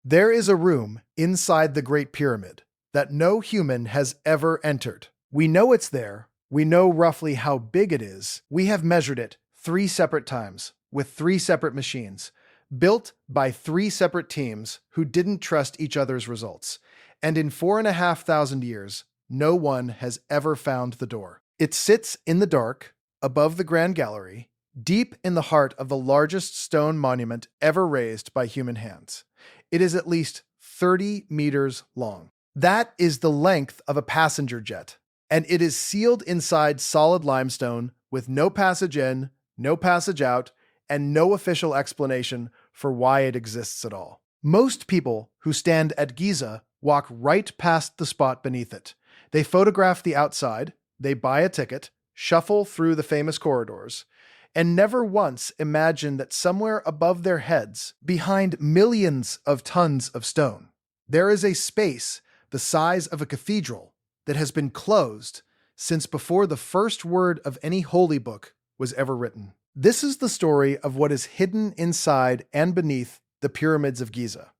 There is a room inside the Great Pyramid that no human has ever entered. We know it's there. We know roughly how big it is. We have measured it 3 separate times with 3 separate machines, built by 3 separate teams who didn't trust each other's results. And in 4,500 years, no one has ever found the door. It sits in the dark, above the Grand Gallery, deep in the heart of the largest stone monument ever raised by human hands. It is at least 30 meters long. That is the length of a passenger jet, and it is sealed inside solid limestone with no passage in, no passage out, and no official explanation for why it exists at all. Most people who stand at Giza walk right past the spot beneath it. They photograph the outside, they buy a ticket, shuffle through the famous corridors, and never once imagine that somewhere above their heads, behind millions of tons of stone, there is a space the size of a cathedral that has been closed since before the first word of any holy book was ever written. This is the story of what is hidden inside and beneath the pyramids of Giza,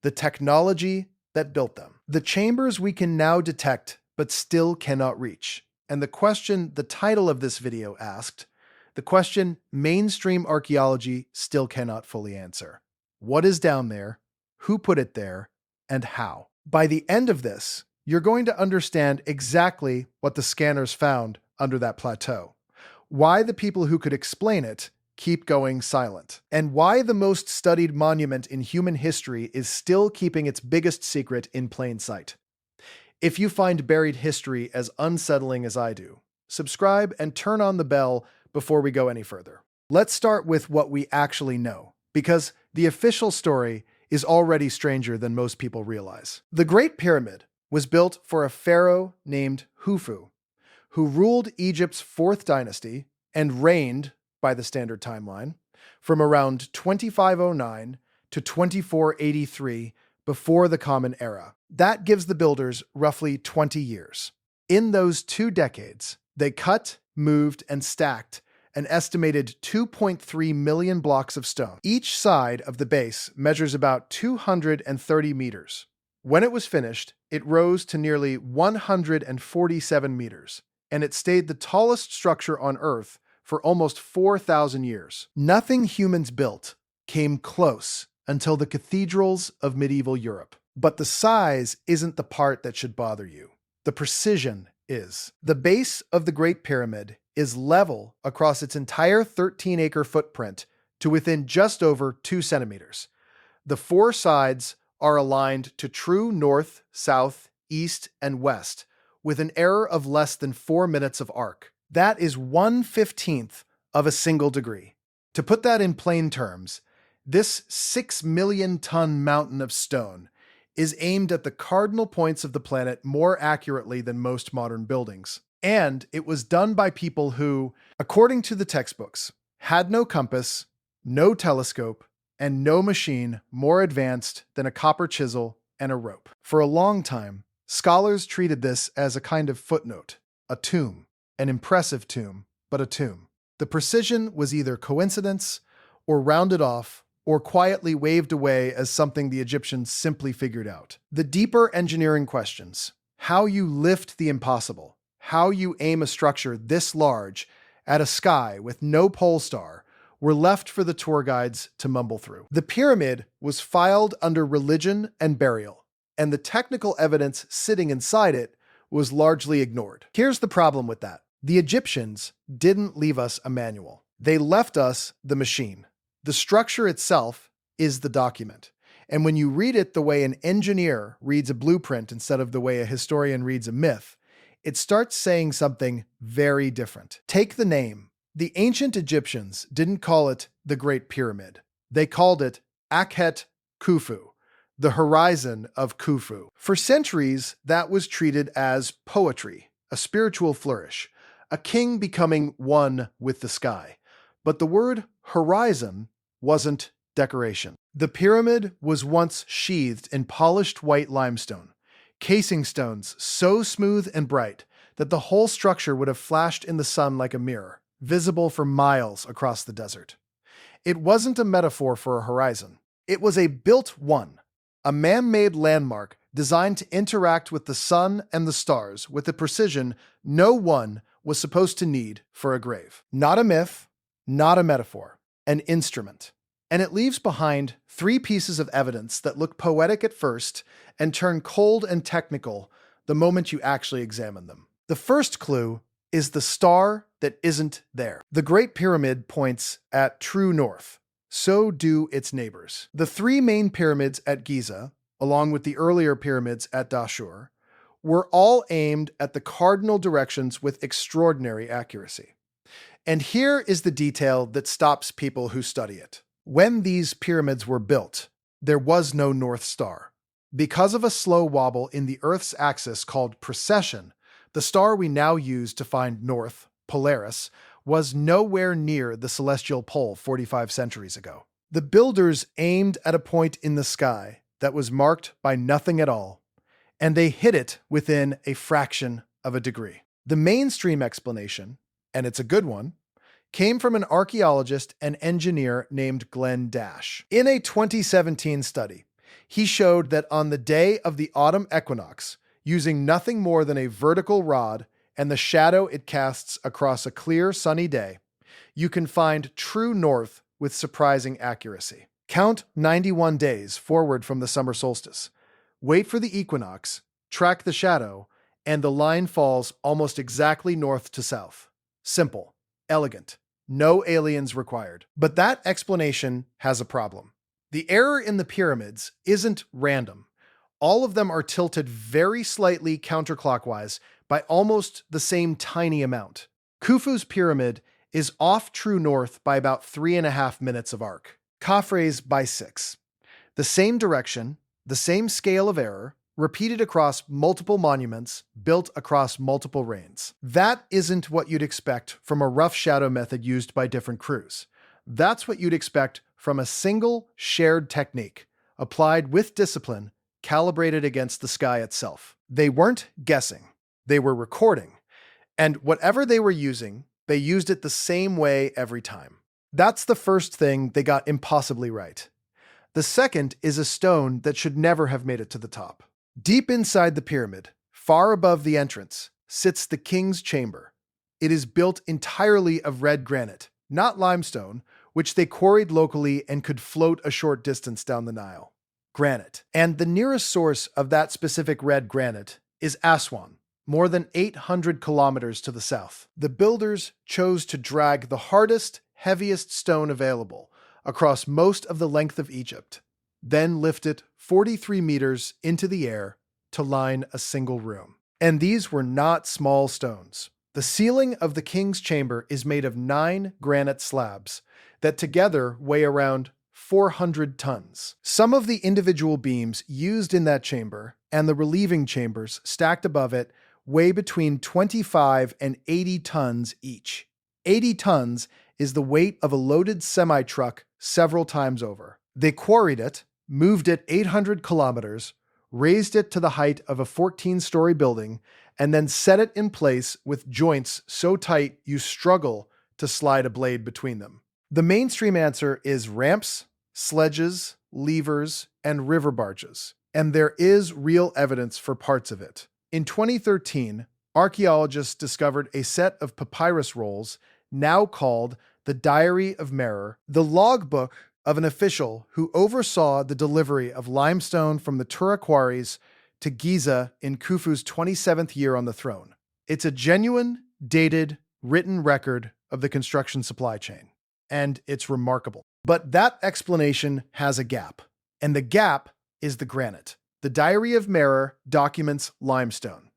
the technology that built them, the chambers we can now detect but still cannot reach, and the question the title of this video asked, the question mainstream archaeology still cannot fully answer. What is down there? Who put it there? And how? By the end of this, you're going to understand exactly what the scanners found under that plateau, why the people who could explain it keep going silent, and why the most studied monument in human history is still keeping its biggest secret in plain sight. If you find buried history as unsettling as I do, subscribe and turn on the bell before we go any further. Let's start with what we actually know, because the official story is already stranger than most people realize. The Great Pyramid was built for a pharaoh named Khufu, who ruled Egypt's 4th dynasty and reigned, by the standard timeline, from around 2509 to 2483 before the Common Era. That gives the builders roughly 20 years. In those 2 decades, they cut, moved, and stacked an estimated 2.3 million blocks of stone. Each side of the base measures about 230 meters. When it was finished, it rose to nearly 147 meters, and it stayed the tallest structure on Earth for almost 4,000 years. Nothing humans built came close until the cathedrals of medieval Europe. But the size isn't the part that should bother you. The precision is. The base of the Great Pyramid is level across its entire 13-acre footprint to within just over 2 centimeters. The 4 sides are aligned to true north, south, east, and west, with an error of less than 4 minutes of arc. That is 1/15th of a single degree. To put that in plain terms, this 6 million ton mountain of stone is aimed at the cardinal points of the planet more accurately than most modern buildings. And it was done by people who, according to the textbooks, had no compass, no telescope, and no machine more advanced than a copper chisel and a rope. For a long time, scholars treated this as a kind of footnote, a tomb, an impressive tomb, but a tomb. The precision was either coincidence or rounded off or quietly waved away as something the Egyptians simply figured out. The deeper engineering questions, how you lift the impossible, how you aim a structure this large at a sky with no pole star, were left for the tour guides to mumble through. The pyramid was filed under religion and burial, and the technical evidence sitting inside it was largely ignored. Here's the problem with that. The Egyptians didn't leave us a manual. They left us the machine. The structure itself is the document. And when you read it the way an engineer reads a blueprint instead of the way a historian reads a myth, it starts saying something very different. Take the name. The ancient Egyptians didn't call it the Great Pyramid. They called it Akhet Khufu, the horizon of Khufu. For centuries, that was treated as poetry, a spiritual flourish, a king becoming one with the sky. But the word horizon wasn't decoration. The pyramid was once sheathed in polished white limestone, casing stones so smooth and bright that the whole structure would have flashed in the sun like a mirror, visible for miles across the desert. It wasn't a metaphor for a horizon. It was a built one, a man-made landmark designed to interact with the sun and the stars with a precision no one was supposed to need for a grave. Not a myth, not a metaphor, an instrument. And it leaves behind three pieces of evidence that look poetic at first and turn cold and technical the moment you actually examine them. The first clue is the star that isn't there. The Great Pyramid points at true north. So do its neighbors. The three main pyramids at Giza, along with the earlier pyramids at Dashur, were all aimed at the cardinal directions with extraordinary accuracy. And here is the detail that stops people who study it. When these pyramids were built, there was no North Star. Because of a slow wobble in the Earth's axis called precession, the star we now use to find north, Polaris, was nowhere near the celestial pole 45 centuries ago. The builders aimed at a point in the sky that was marked by nothing at all, and they hit it within a fraction of a degree. The mainstream explanation, and it's a good one, came from an archaeologist and engineer named Glenn Dash. In a 2017 study, he showed that on the day of the autumn equinox, using nothing more than a vertical rod and the shadow it casts across a clear, sunny day, you can find true north with surprising accuracy. Count 91 days forward from the summer solstice. Wait for the equinox, track the shadow, and the line falls almost exactly north to south. Simple, elegant, no aliens required. But that explanation has a problem. The error in the pyramids isn't random. All of them are tilted very slightly counterclockwise by almost the same tiny amount. Khufu's pyramid is off true north by about 3.5 minutes of arc. Khafre's by 6. The same direction, the same scale of error, repeated across multiple monuments, built across multiple reigns. That isn't what you'd expect from a rough shadow method used by different crews. That's what you'd expect from a single shared technique, applied with discipline, calibrated against the sky itself. They weren't guessing. They were recording. And whatever they were using, they used it the same way every time. That's the first thing they got impossibly right. The second is a stone that should never have made it to the top. Deep inside the pyramid, far above the entrance, sits the king's chamber. It is built entirely of red granite, not limestone, which they quarried locally and could float a short distance down the Nile. Granite. And the nearest source of that specific red granite is Aswan, more than 800 kilometers to the south. The builders chose to drag the hardest, heaviest stone available across most of the length of Egypt, then lift it 43 meters into the air to line a single room. And these were not small stones. The ceiling of the king's chamber is made of 9 granite slabs that together weigh around 400 tons. Some of the individual beams used in that chamber and the relieving chambers stacked above it weigh between 25 and 80 tons each. 80 tons is the weight of a loaded semi-truck several times over. They quarried it, moved it 800 kilometers, raised it to the height of a 14-story building, and then set it in place with joints so tight you struggle to slide a blade between them. The mainstream answer is ramps, sledges, levers, and river barges, and there is real evidence for parts of it. In 2013, archaeologists discovered a set of papyrus rolls now called the Diary of Merer, the logbook of an official who oversaw the delivery of limestone from the Tura quarries to Giza in Khufu's 27th year on the throne. It's a genuine, dated, written record of the construction supply chain, and it's remarkable. But that explanation has a gap, and the gap is the granite. The Diary of Merer documents limestone,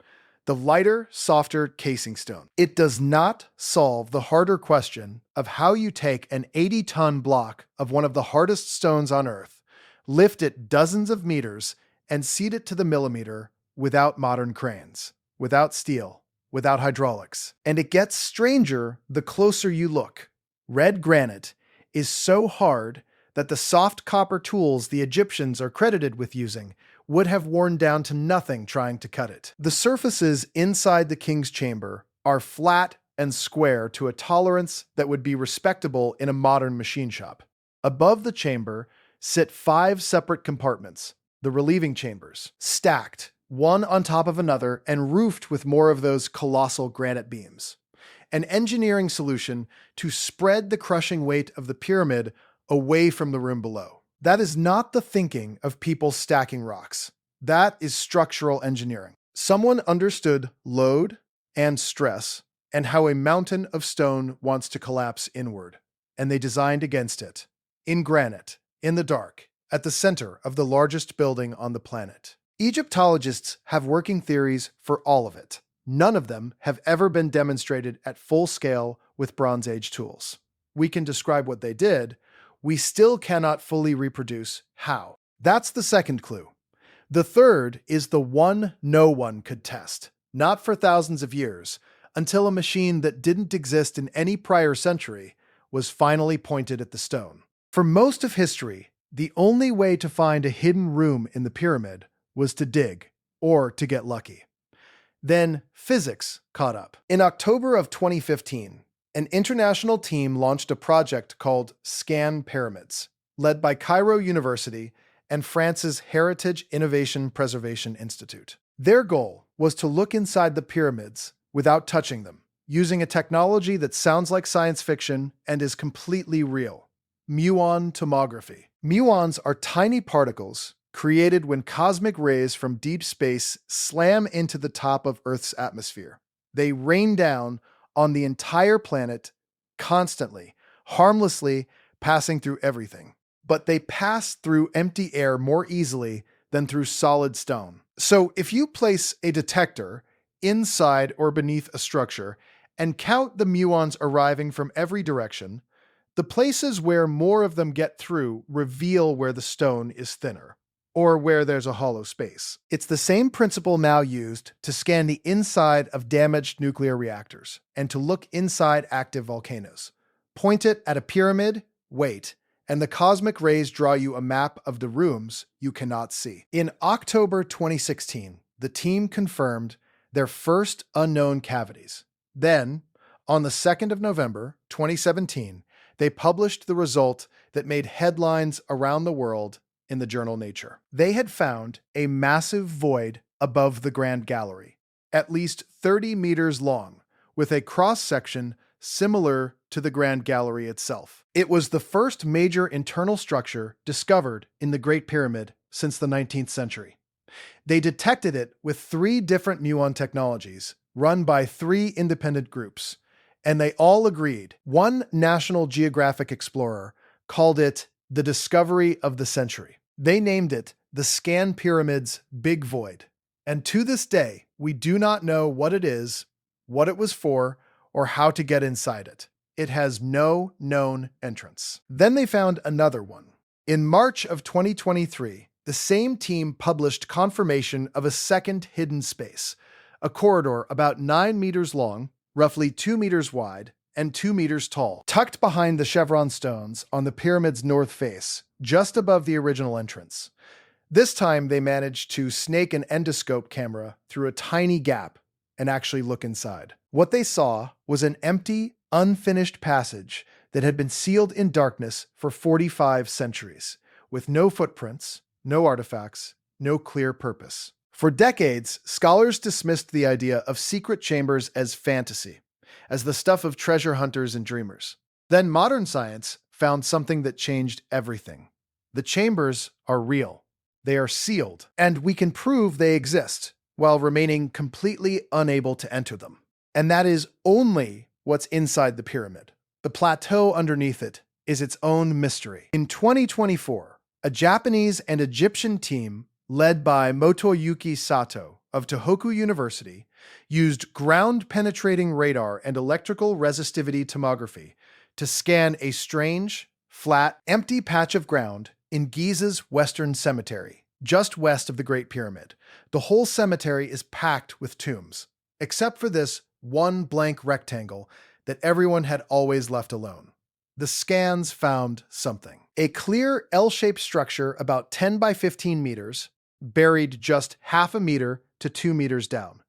the lighter, softer casing stone. It does not solve the harder question of how you take an 80-ton block of one of the hardest stones on Earth, lift it dozens of meters, and seat it to the millimeter without modern cranes, without steel, without hydraulics. And it gets stranger the closer you look. Red granite is so hard that the soft copper tools the Egyptians are credited with using would have worn down to nothing trying to cut it. The surfaces inside the king's chamber are flat and square to a tolerance that would be respectable in a modern machine shop. Above the chamber sit 5 separate compartments, the relieving chambers, stacked, one on top of another and roofed with more of those colossal granite beams. An engineering solution to spread the crushing weight of the pyramid away from the room below. That is not the thinking of people stacking rocks. That is structural engineering. Someone understood load and stress and how a mountain of stone wants to collapse inward, and they designed against it. In granite, in the dark, at the center of the largest building on the planet. Egyptologists have working theories for all of it. None of them have ever been demonstrated at full scale with Bronze Age tools. We can describe what they did, we still cannot fully reproduce how. That's the second clue. The third is the one no one could test, not for thousands of years, until a machine that didn't exist in any prior century was finally pointed at the stone. For most of history, the only way to find a hidden room in the pyramid was to dig, or to get lucky. Then physics caught up. In October of 2015, an international team launched a project called Scan Pyramids, led by Cairo University and France's Heritage Innovation Preservation Institute. Their goal was to look inside the pyramids without touching them, using a technology that sounds like science fiction and is completely real. Muon tomography. Muons are tiny particles created when cosmic rays from deep space slam into the top of Earth's atmosphere. They rain down on the entire planet constantly, harmlessly passing through everything. But they pass through empty air more easily than through solid stone. So if you place a detector inside or beneath a structure and count the muons arriving from every direction, the places where more of them get through reveal where the stone is thinner, or where there's a hollow space. It's the same principle now used to scan the inside of damaged nuclear reactors and to look inside active volcanoes. Point it at a pyramid, wait, and the cosmic rays draw you a map of the rooms you cannot see. In October 2016, the team confirmed their first unknown cavities. Then, on the 2nd of November 2017, they published the result that made headlines around the world in the journal Nature. They had found a massive void above the Grand Gallery, at least 30 meters long, with a cross-section similar to the Grand Gallery itself. It was the first major internal structure discovered in the Great Pyramid since the 19th century. They detected it with 3 different muon technologies, run by 3 independent groups, and they all agreed. One National Geographic explorer called it the discovery of the century. They named it the Scan Pyramid's Big Void. And to this day, we do not know what it is, what it was for, or how to get inside it. It has no known entrance. Then they found another one. In March of 2023, the same team published confirmation of a second hidden space, a corridor about 9 meters long, roughly 2 meters wide, and 2 meters tall, tucked behind the chevron stones on the pyramid's north face, just above the original entrance. This time they managed to snake an endoscope camera through a tiny gap and actually look inside. What they saw was an empty, unfinished passage that had been sealed in darkness for 45 centuries, with no footprints, no artifacts, no clear purpose. For decades, scholars dismissed the idea of secret chambers as fantasy, as the stuff of treasure hunters and dreamers. Then modern science found something that changed everything. The chambers are real. They are sealed, and we can prove they exist while remaining completely unable to enter them. And that is only what's inside the pyramid. The plateau underneath it is its own mystery. In 2024, a Japanese and Egyptian team led by Motoyuki Sato of Tohoku University used ground-penetrating radar and electrical resistivity tomography to scan a strange, flat, empty patch of ground in Giza's Western Cemetery, just west of the Great Pyramid. The whole cemetery is packed with tombs, except for this one blank rectangle that everyone had always left alone. The scans found something. A clear L-shaped structure about 10 by 15 meters, buried just half a meter to 2 meters down.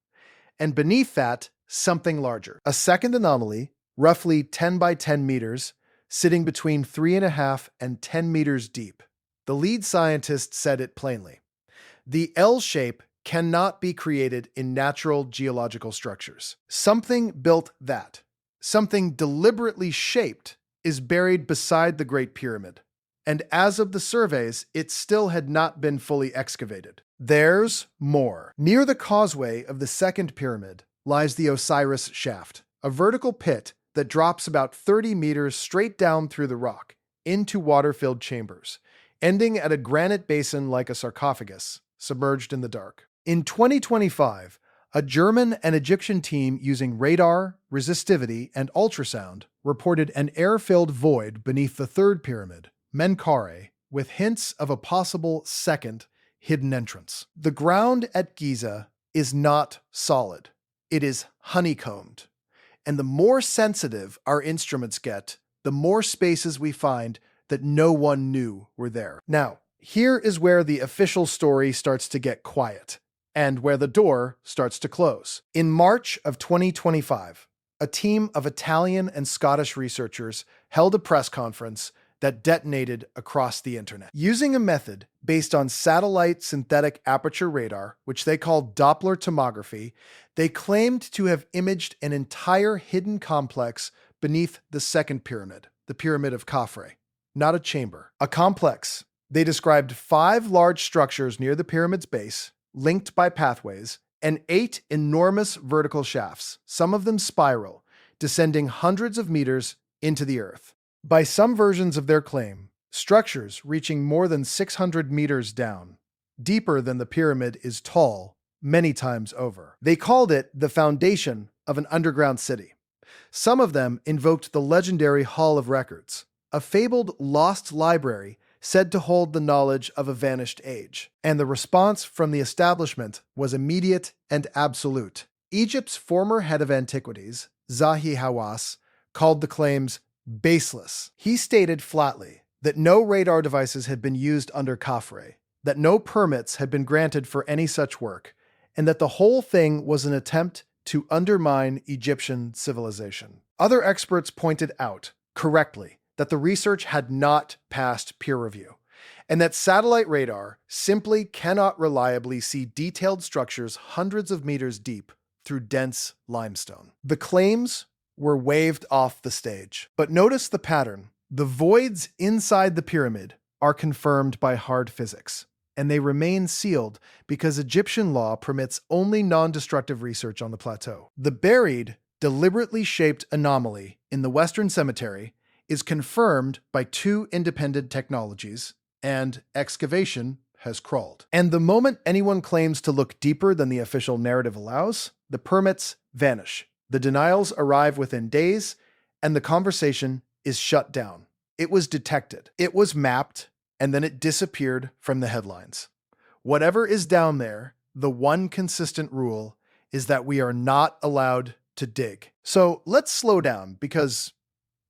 And beneath that, something larger. A second anomaly, roughly 10 by 10 meters, sitting between 3.5 and 10 meters deep. The lead scientist said it plainly. The L shape cannot be created in natural geological structures. Something built that. Something deliberately shaped is buried beside the Great Pyramid. And as of the surveys, it still had not been fully excavated. There's more. Near the causeway of the second pyramid lies the Osiris shaft, a vertical pit that drops about 30 meters straight down through the rock into water-filled chambers, ending at a granite basin like a sarcophagus, submerged in the dark. In 2025, a German and Egyptian team using radar, resistivity, and ultrasound reported an air-filled void beneath the third pyramid, Menkaure, with hints of a possible second hidden entrance. The ground at Giza is not solid. It is honeycombed. And the more sensitive our instruments get, the more spaces we find that no one knew were there. Now, here is where the official story starts to get quiet, and where the door starts to close. In March of 2025, a team of Italian and Scottish researchers held a press conference that detonated across the internet. Using a method based on satellite synthetic aperture radar, which they called Doppler tomography, they claimed to have imaged an entire hidden complex beneath the second pyramid, the Pyramid of Khafre. Not a chamber, a complex. They described 5 large structures near the pyramid's base, linked by pathways, and 8 enormous vertical shafts, some of them spiral, descending hundreds of meters into the earth. By some versions of their claim, structures reaching more than 600 meters down, deeper than the pyramid is tall, many times over. They called it the foundation of an underground city. Some of them invoked the legendary Hall of Records, a fabled lost library said to hold the knowledge of a vanished age. And the response from the establishment was immediate and absolute. Egypt's former head of antiquities, Zahi Hawass, called the claims baseless. He stated flatly that no radar devices had been used under Khafre, that no permits had been granted for any such work, and that the whole thing was an attempt to undermine Egyptian civilization. Other experts pointed out, correctly, that the research had not passed peer review, and that satellite radar simply cannot reliably see detailed structures hundreds of meters deep through dense limestone. The claims were waved off the stage. But notice the pattern. The voids inside the pyramid are confirmed by hard physics, and they remain sealed because Egyptian law permits only non-destructive research on the plateau. The buried, deliberately shaped anomaly in the Western Cemetery is confirmed by 2 independent technologies, and excavation has crawled. And the moment anyone claims to look deeper than the official narrative allows, the permits vanish. The denials arrive within days, and the conversation is shut down. It was detected, it was mapped, and then it disappeared from the headlines. Whatever is down there, the one consistent rule is that we are not allowed to dig. So let's slow down, because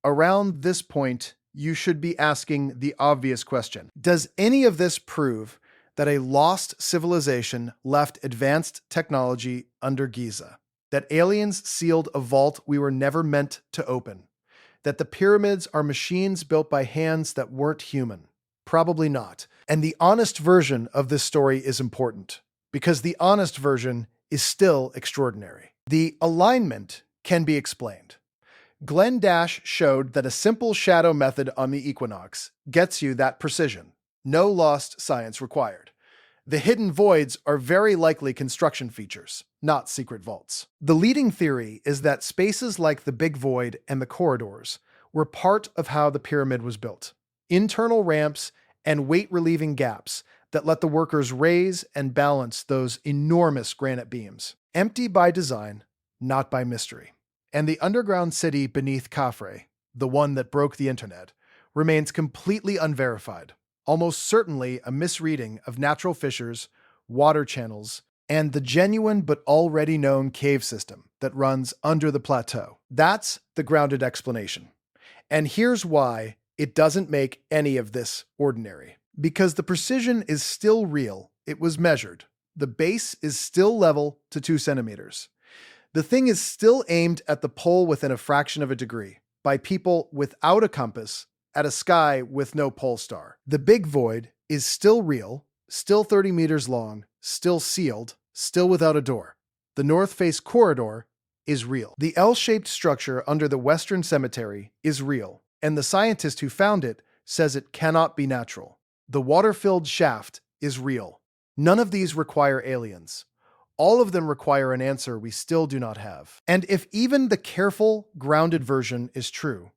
around this point, you should be asking the obvious question. Does any of this prove that a lost civilization left advanced technology under Giza? That aliens sealed a vault we were never meant to open? That the pyramids are machines built by hands that weren't human? Probably not. And the honest version of this story is important, because the honest version is still extraordinary. The alignment can be explained. Glenn Dash showed that a simple shadow method on the equinox gets you that precision. No lost science required. The hidden voids are very likely construction features, not secret vaults. The leading theory is that spaces like the Big Void and the corridors were part of how the pyramid was built. Internal ramps and weight-relieving gaps that let the workers raise and balance those enormous granite beams. Empty by design, not by mystery. And the underground city beneath Khafre, the one that broke the internet, remains completely unverified. Almost certainly a misreading of natural fissures, water channels, and the genuine but already known cave system that runs under the plateau. That's the grounded explanation. And here's why it doesn't make any of this ordinary. Because the precision is still real, it was measured. The base is still level to 2 centimeters. The thing is still aimed at the pole within a fraction of a degree, by people without a compass, at a sky with no pole star. The Big Void is still real, still 30 meters long, still sealed, still without a door. The North Face corridor is real. The L-shaped structure under the Western Cemetery is real, and the scientist who found it says it cannot be natural. The water-filled shaft is real. None of these require aliens. All of them require an answer we still do not have. And if even the careful, grounded version is true,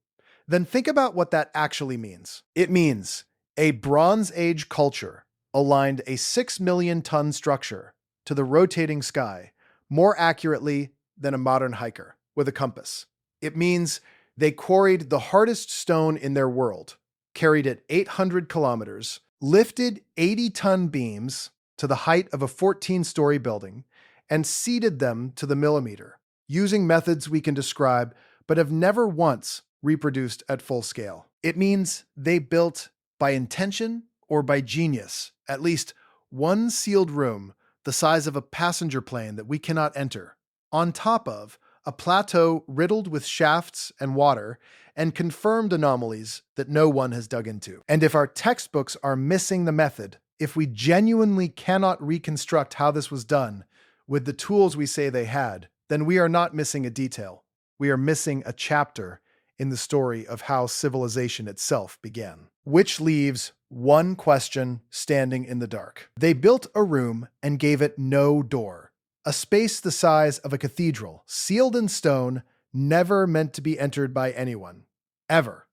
then think about what that actually means. It means a Bronze Age culture aligned a 6 million ton structure to the rotating sky more accurately than a modern hiker with a compass. It means they quarried the hardest stone in their world, carried it 800 kilometers, lifted 80-ton beams to the height of a 14-story building, and seeded them to the millimeter, using methods we can describe but have never once reproduced at full scale. It means they built by intention or by genius at least one sealed room the size of a passenger plane that we cannot enter, on top of a plateau riddled with shafts and water and confirmed anomalies that no one has dug into. And if our textbooks are missing the method, if we genuinely cannot reconstruct how this was done with the tools we say they had, then we are not missing a detail. We are missing a chapter in the story of how civilization itself began. Which leaves one question standing in the dark. They built a room and gave it no door. A space the size of a cathedral, sealed in stone, never meant to be entered by anyone. Ever.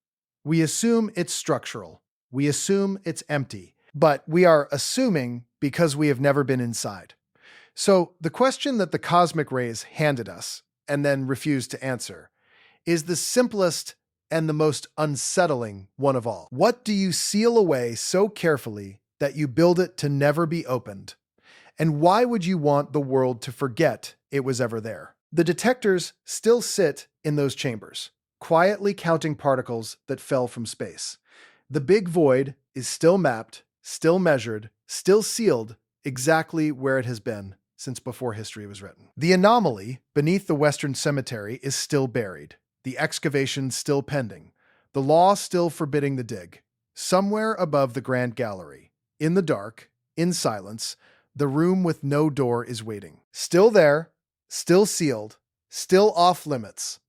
We assume it's structural. We assume it's empty. But we are assuming because we have never been inside. So the question that the cosmic rays handed us, and then refused to answer, is the simplest and the most unsettling one of all. What do you seal away so carefully that you build it to never be opened? And why would you want the world to forget it was ever there? The detectors still sit in those chambers, quietly counting particles that fell from space. The big void is still mapped, still measured, still sealed exactly where it has been since before history was written. The anomaly beneath the Western Cemetery is still buried, the excavation still pending, the law still forbidding the dig. Somewhere above the Grand Gallery, in the dark, in silence, the room with no door is waiting. Still there, still sealed, still off limits.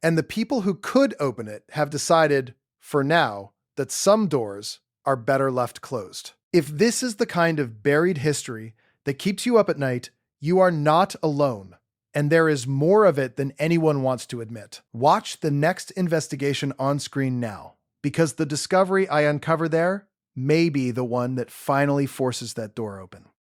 And the people who could open it have decided, for now, that some doors are better left closed. If this is the kind of buried history that keeps you up at night, you are not alone, and there is more of it than anyone wants to admit. Watch the next investigation on screen now, because the discovery I uncover there may be the one that finally forces that door open.